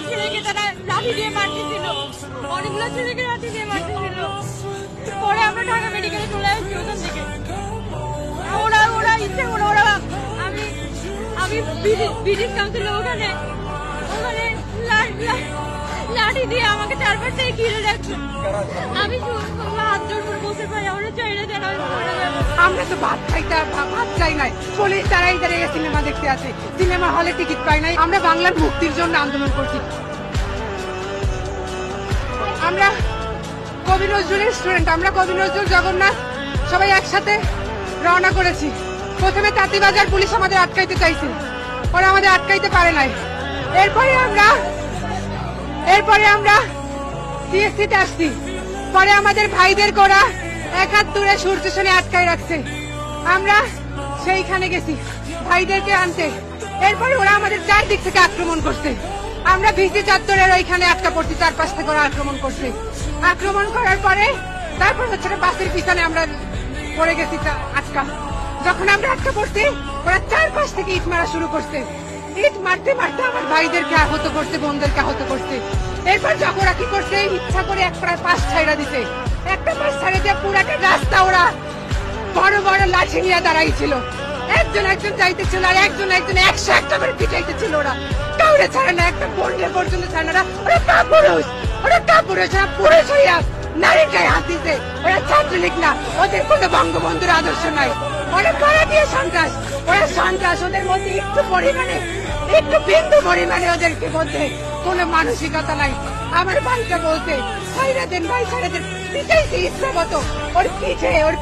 ছেলেকে তারা লাঠি দিয়ে মারতেছিল, অনেকগুলো ছেলেকে লাঠি দিয়ে মারতেছিল। পরে আমরা ঢাকা মেডিকেলে চলে আসছি ওখান থেকে। ওরা ওরা ইচ্ছে করে ওরা আমি ব্রিটিশ কাউন্সিলে ওখানে ওখানে লাঠি দিয়ে আমাকে চারপাশ থেকে ঘিরে রাখছে। আমি হাত জোর করে বসে পাই, আমরা চাইলে যারা আমরা তো ভাত চাই নাই। পুলিশ তারাই দাঁড়িয়ে সিনেমা দেখতে আসে, সিনেমা হলে টিকিট পাই নাই। আমরা বাংলার মুক্তির জন্য আন্দোলন করছি। আমরা কবি নজরুলের স্টুডেন্ট, আমরা কবি নজরুল জগন্নাথ সবাই একসাথে রওনা করেছি। প্রথমে তাঁতিবাজার পুলিশ আমাদের আটকাইতে চাইছে, ওরা আমাদের আটকাইতে পারে নাই। এরপরে আমরা সিএসসিতে আসছি। পরে আমাদের ভাইদের করা 71 সূর্য সেনে আটকায় রাখছে। আমরা সেইখানে গেছি ভাইদেরকে আনতে। এরপরে ওরা আমাদের চারদিক থেকে আক্রমণ করছে। আমরা ভিসি চত্বরের ওইখানে আটকা পড়ছি, চারপাশ থেকে ওরা আক্রমণ করছে। আক্রমণ করার পরে তারপর হচ্ছে বাসের পিছনে আমরা পড়ে গেছি আটকা। যখন আমরা আটকা পড়ছি ওরা চারপাশ থেকে ইট মারা শুরু করছে। ইট মারতে মারতে আমার ভাইদেরকে আহত করছে, বোনদেরকে আহত করছে। এরপর যখন ওরা কি করছে, ইচ্ছা করে এক প্রায় পাশ ছাইড়া দিছে। একটা পাশ ছাড়ে দিয়ে পুরাটা রাস্তা ওরা বড় বড় লাঠি নিয়ে দাঁড়াইছিল। একজন যাইতেছিল আর একজন 101টা করে পিটাইতেছিল। ওরা কাউরে ছাড়ে না, একটা বোনকে পর্যন্ত ছাড়ে না। ওরা কাপুরুষ, ওরা পুরুষ হইয়া নারীর গায়ে হাত দিতে। ওরা ছাত্রলীগ না, ওদের কোনো বঙ্গবন্ধুর আদর্শ নাই। ওরা কারা দিয়ে সন্ত্রাস, ওরা সন্ত্রাস। ওদের মধ্যে একটু বিন্দু পরিমাণে ওদেরকে মধ্যে কোনো মানসিকতা নাই। আমার ভাইটা বলতে ছাইরা দেন ভাই, ছাইরা দেন। পিটাইছে ইচ্ছা মতো। ওর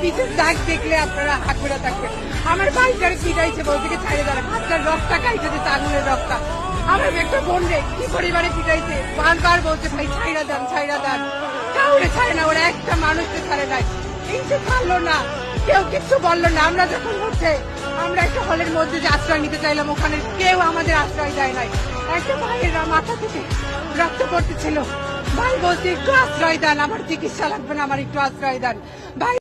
পিঠের দাগ দেখলে আপনারা হাত করে থাকবেন। আমার ভাইটার পিটাইছে, বলতে ছাইরে দেন। হাতটার রক্তটা খাইছে দিচ্ছে, আঙুলের রক্তটা। আমার একটা বোন রে কি পরিবারে পিটাইছে, বারবার বলছে ভাই ছাইরা দেন। কাউরে ছাড়ে না, ওরা একটা মানুষকে ছাড়ে নাই। কিন্তু ছাড়লো না, কেউ কিচ্ছু বললো না। আমরা যখন হচ্ছে আমরা একটা হলের মধ্যে যে আশ্রয় নিতে চাইলাম, ওখানে কেউ আমাদের আশ্রয় দেয় নাই। একটা ভাইয়ের মাথা থেকে রক্ত পড়তেছিল। ভাই বলছে একটু আশ্রয় দেন, আমার চিকিৎসা লাগবে না, আমার একটু আশ্রয় দেন ভাই।